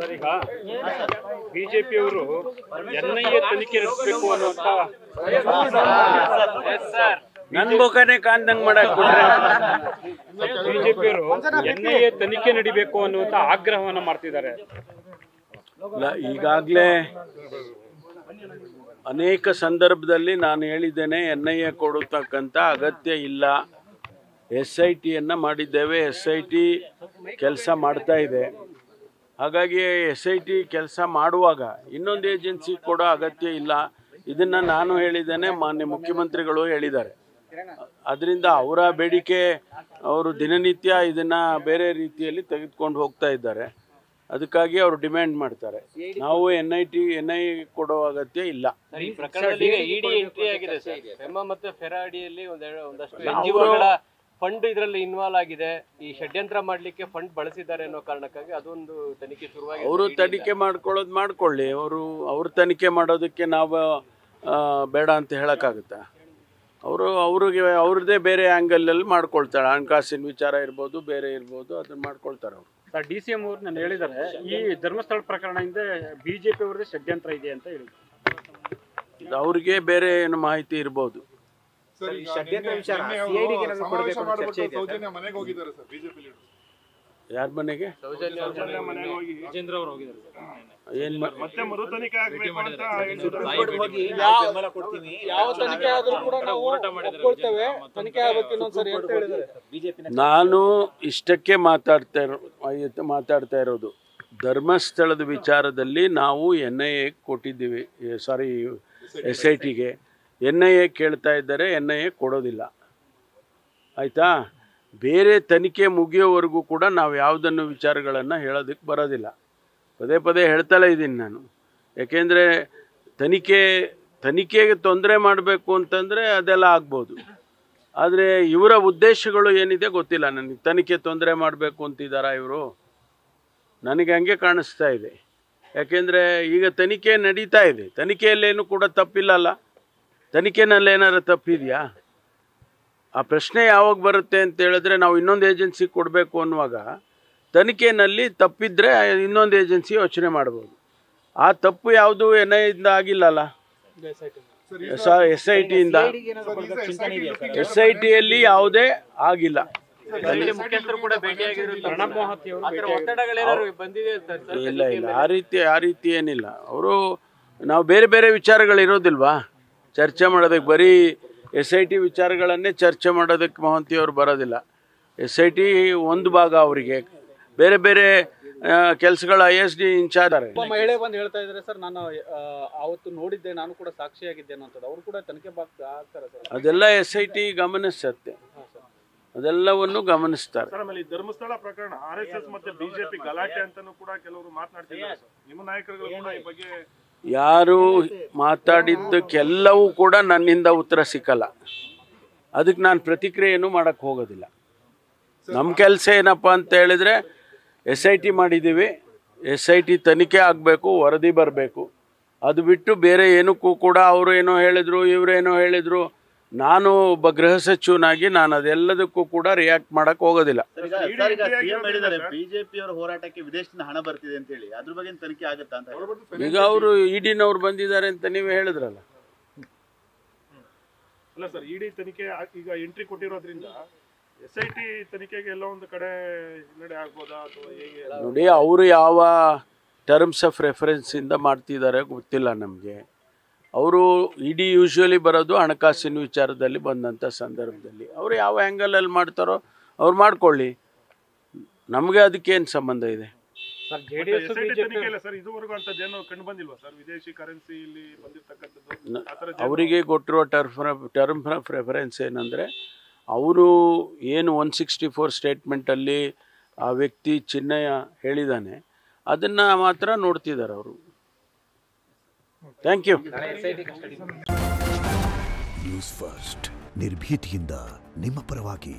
Sir, ಈಗ ಬಿಜೆಪಿಯವರು NIA ತನಿಖೆ ನಡೆಸಬೇಕು ಅನ್ನುವಂತ ನನ್ ಮುಖನೇ ಕಾಣ್ದಂಗ್ ಮಾಡಕ್ ಕೊಟ್ರೆ ಬಿಜೆಪಿಯವರು NIA ತನಿಖೆ ನಡಿಬೇಕು ಅನ್ನುವಂತ ಆಗ್ರಹವನ್ನ ಮಾಡ್ತಿದ್ದಾರೆ. ಈಗಾಗಲೇ ಅನೇಕ ಸಂದರ್ಭದಲ್ಲಿ ನಾನು ಹೇಳಿದ್ದೇನೆ, NIA ಕೊಡತಕ್ಕಂಥ ಅಗತ್ಯ ಇಲ್ಲ. SITಯನ್ನು ಮಾಡಿದ್ದೇವೆ, SIT ಕೆಲಸ ಮಾಡ್ತಾ ಇದೆ. ಹಾಗಾಗಿ SIT ಕೆಲಸ ಮಾಡುವಾಗ ಇನ್ನೊಂದು ಏಜೆನ್ಸಿ ಕೊಡೋ ಅಗತ್ಯ ಇಲ್ಲ. ಇದನ್ನು ನಾನು ಹೇಳಿದ್ದೇನೆ, ಮಾನ್ಯ ಮುಖ್ಯಮಂತ್ರಿಗಳು ಹೇಳಿದ್ದಾರೆ. ಅದರಿಂದ ಅವರ ಬೇಡಿಕೆ, ಅವರು ದಿನನಿತ್ಯ ಇದನ್ನು ಬೇರೆ ರೀತಿಯಲ್ಲಿ ತೆಗೆದುಕೊಂಡು ಹೋಗ್ತಾ ಇದ್ದಾರೆ. ಅದಕ್ಕಾಗಿ ಅವರು ಡಿಮ್ಯಾಂಡ್ ಮಾಡ್ತಾರೆ. ನಾವು NIA ಕೊಡೋ ಅಗತ್ಯ ಇಲ್ಲ. ಈ ಪ್ರಕರಣದಲ್ಲಿ ಇಡಿ ಎಂಟ್ರಿ ಆಗಿದೆ ಸರ್. ಫೆಮಾ ಮತ್ತೆ ಫೆರಾ ಅಡಿಯಲ್ಲಿ ಒಂದಷ್ಟು NGOಗಳ ಫಂಡ್ ಇದರಲ್ಲಿ ಇನ್ವಾಲ್ವ್ ಆಗಿದೆ. ಈ ಷಡ್ಯಂತ್ರ ಮಾಡ್ಲಿಕ್ಕೆ ಫಂಡ್ ಬಳಸಿದ್ದಾರೆ ಅನ್ನೋ ಕಾರಣಕ್ಕಾಗಿ ಅದೊಂದು ತನಿಖೆ ಶುರುವಾಗಿದೆ. ಅವರು ತನಿಖೆ ಮಾಡ್ಕೊಳ್ಳೋದು ಮಾಡ್ಕೊಳ್ಳಿ. ಅವ್ರ ತನಿಖೆ ಮಾಡೋದಕ್ಕೆ ನಾವು ಬೇಡ ಅಂತ ಹೇಳೋಕ್ಕಾಗುತ್ತಾ? ಅವ್ರದ್ದೇ ಬೇರೆ ಆ್ಯಂಗಲಲ್ಲಿ ಮಾಡ್ಕೊಳ್ತಾಳೆ. ಹಣಕಾಸಿನ ವಿಚಾರ ಇರ್ಬೋದು, ಬೇರೆ ಇರ್ಬೋದು, ಅದನ್ನು ಮಾಡ್ಕೊಳ್ತಾರೆ ಅವರು. ಸರ್, DCM ಅವರು ನಾನು ಹೇಳಿದ್ದಾರೆ, ಈ ಧರ್ಮಸ್ಥಳ ಪ್ರಕರಣದಿಂದ ಬಿಜೆಪಿ ಅವರದೇ ಷಡ್ಯಂತ್ರ ಇದೆ ಅಂತ ಹೇಳಿದ್ರು. ಅವ್ರಿಗೆ ಬೇರೆ ಏನು ಮಾಹಿತಿ ಇರ್ಬೋದು. ಯಾರ ಮನೆಗೆ? ಏನ್ ನಾನು ಇಷ್ಟಕ್ಕೆ ಮಾತಾಡ್ತಾ ಇರೋದು, ಧರ್ಮಸ್ಥಳದ ವಿಚಾರದಲ್ಲಿ ನಾವು NIA ಕೊಟ್ಟಿದ್ದೀವಿ, ಸಾರಿ SITಗೆ. NIA ಕೇಳ್ತಾ ಇದ್ದಾರೆ, NIA ಕೊಡೋದಿಲ್ಲ. ಆಯಿತಾ? ಬೇರೆ ತನಿಖೆ ಮುಗಿಯೋವರೆಗೂ ಕೂಡ ನಾವು ಯಾವುದನ್ನು ವಿಚಾರಗಳನ್ನು ಹೇಳೋದಕ್ಕೆ ಬರೋದಿಲ್ಲ. ಪದೇ ಪದೇ ಹೇಳ್ತಲೇ ಇದ್ದೀನಿ ನಾನು. ಯಾಕೆಂದರೆ ತನಿಖೆಗೆ ತೊಂದರೆ ಮಾಡಬೇಕು ಅಂತಂದರೆ ಅದೆಲ್ಲ ಆಗ್ಬೋದು. ಆದರೆ ಇವರ ಉದ್ದೇಶಗಳು ಏನಿದೆ ಗೊತ್ತಿಲ್ಲ ನನಗೆ. ತನಿಖೆ ತೊಂದರೆ ಮಾಡಬೇಕು ಅಂತಿದ್ದಾರಾ ಇವರು? ನನಗೆ ಹಂಗೆ ಕಾಣಿಸ್ತಾ ಇದೆ. ಯಾಕೆಂದರೆ ಈಗ ತನಿಖೆ ನಡೀತಾ ಇದೆ. ತನಿಖೆಯಲ್ಲೇನು ಕೂಡ ತಪ್ಪಿಲ್ಲಲ್ಲ. ತನಿಖೆನಲ್ಲಿ ಏನಾರು ತಪ್ಪಿದೆಯಾ? ಆ ಪ್ರಶ್ನೆ ಯಾವಾಗ ಬರುತ್ತೆ ಅಂತ ಹೇಳಿದ್ರೆ, ನಾವು ಇನ್ನೊಂದು ಏಜೆನ್ಸಿ ಕೊಡಬೇಕು ಅನ್ನುವಾಗ ತನಿಖೆಯಲ್ಲಿ ತಪ್ಪಿದ್ರೆ ಇನ್ನೊಂದು ಏಜೆನ್ಸಿ ಯೋಚನೆ ಮಾಡ್ಬೋದು. ಆ ತಪ್ಪು ಯಾವುದು NIAದಿಂದ ಆಗಿಲ್ಲಲ್ಲ, SITಯಿಂದ. SITಯಲ್ಲಿ ಯಾವುದೇ ಆಗಿಲ್ಲ. ಇಲ್ಲ ಆ ರೀತಿ ಏನಿಲ್ಲ. ನಾವು ಬೇರೆ ಬೇರೆ ವಿಚಾರಗಳಿರೋದಿಲ್ವಾ ಚರ್ಚೆ ಮಾಡೋದಕ್ಕೆ? ಬರೀ SIT ವಿಚಾರಗಳನ್ನೇ ಚರ್ಚೆ ಮಾಡೋದಕ್ಕೆ ಮಹಂತಿಯವರು ಬರೋದಿಲ್ಲ. SIT ಒಂದು ಭಾಗ, ಅವರಿಗೆ ಬೇರೆ ಬೇರೆ ಕೆಲಸಗಳ ISD ಇನ್ಚಾರ್ಜ್. ಮಹಿಳೆ ಬಂದು ಹೇಳ್ತಾ ಇದ್ದಾರೆ ಸರ್, ನಾನು ಅವತ್ತು ನೋಡಿದ್ದೆ, ನಾನು ಕೂಡ ಸಾಕ್ಷಿಯಾಗಿದ್ದೇನೆ ಅಂತ. ಅವರು ಕೂಡ ತನಿಖೆ ಆಗ್ತಾರೆ ಸರ್. ಅದೆಲ್ಲ SIT ಗಮನಿಸುತ್ತೆ, ಅದೆಲ್ಲವನ್ನು ಗಮನಿಸ್ತಾರೆ. ಧರ್ಮಸ್ಥಳ ಪ್ರಕರಣ RSS ಮತ್ತೆ BJP ಗಲಾಟೆ ಅಂತಾನೂ ಕೂಡ ಕೆಲವರು ಮಾತನಾಡ್ತಿದ್ದಾರೆ. ನಿಮ್ಮ ನಾಯಕರುಗಳು ಕೂಡ ಈ ಬಗ್ಗೆ ಯಾರು ಮಾತಾಡಿದ್ದಕ್ಕೆಲ್ಲವೂ ಕೂಡ ನನ್ನಿಂದ ಉತ್ತರ ಸಿಕ್ಕಲ್ಲ. ಅದಕ್ಕೆ ನಾನು ಪ್ರತಿಕ್ರಿಯೆಯನ್ನು ಮಾಡೋಕ್ಕೆ ಹೋಗೋದಿಲ್ಲ. ನಮ್ಮ ಕೆಲಸ ಏನಪ್ಪ ಅಂತ ಹೇಳಿದರೆ, SIT ಮಾಡಿದ್ದೀವಿ, SIT ತನಿಖೆ ಆಗಬೇಕು, ವರದಿ ಬರಬೇಕು. ಅದು ಬಿಟ್ಟು ಬೇರೆ ಏನಕ್ಕೂ ಕೂಡ ಅವರು ಏನೋ ಹೇಳಿದ್ರು, ಇವರೇನೋ ಹೇಳಿದ್ರು, ನಾನು ಒಬ್ಬ ಗೃಹ ಸಚಿವನಾಗಿ ನಾನು ಅದೆಲ್ಲದಕ್ಕೂ ಕೂಡ ರಿಯಾಕ್ಟ್ ಮಾಡಕ್ಕೆ ಹೋಗೋದಿಲ್ಲ. ಬಿಜೆಪಿಯವರ ಹೋರಾಟಕ್ಕೆ ವಿದೇಶದಿಂದ ಹಣ ಬರ್ತಿದೆ ಅಂತ ಹೇಳಿ ಅದ್ರ ಬಗ್ಗೆ ತನಿಖೆ ಆಗುತ್ತಾ ಅಂತ ಈಗ ಅವರು ಇಡಿನವ್ರು ಬಂದಿದ್ದಾರೆ ಅಂತ ನೀವೇ ಹೇಳಿದ್ರಲ್ಲ. ಅಲ್ಲ ಸರ್, ಇಡಿ ತನಿಖೆ ಈಗ ಎಂಟ್ರಿ ಕೊಟ್ಟಿರೋದ್ರಿಂದ SIT ತನಿಖೆಗೆ ಎಲ್ಲ ಒಂದು ಕಡೆ ಹಿನ್ನಡೆ ಆಗ್ಬೋದಾ ಅಥವಾ ಹೇಗೆ? ನೋಡಿ, ಅವರು ಯಾವ ಟರ್ಮ್ಸ್ ಆಫ್ ರೆಫರೆನ್ಸಿಂದ ಮಾಡ್ತಿದ್ದಾರೆ ಗೊತ್ತಿಲ್ಲ ನಮಗೆ. ಅವರು ಇಡಿ ಯೂಶ್ವಲಿ ಬರೋದು ಹಣಕಾಸಿನ ವಿಚಾರದಲ್ಲಿ ಬಂದಂಥ ಸಂದರ್ಭದಲ್ಲಿ. ಅವರು ಯಾವ ಆ್ಯಂಗಲಲ್ಲಿ ಮಾಡ್ತಾರೋ ಅವ್ರು ಮಾಡ್ಕೊಳ್ಳಿ, ನಮಗೆ ಅದಕ್ಕೇನು ಸಂಬಂಧ ಇದೆ? ಅವರಿಗೆ ಕೊಟ್ಟಿರುವ ಟರ್ಮ್ ಆಫ್ ರೆಫರೆನ್ಸ್ ಏನಂದರೆ, ಅವರು ಏನು 164 ಸ್ಟೇಟ್ಮೆಂಟಲ್ಲಿ ಆ ವ್ಯಕ್ತಿ ಚಿನ್ನಯ್ಯ ಹೇಳಿದ್ದಾನೆ ಅದನ್ನು ಮಾತ್ರ ನೋಡ್ತಿದ್ದಾರೆ ಅವರು. Thank you. ನ್ಯೂಸ್ ಫಸ್ಟ್, ನಿರ್ಭೀತಿಯಿಂದ ನಿಮ್ಮ ಪರವಾಗಿ.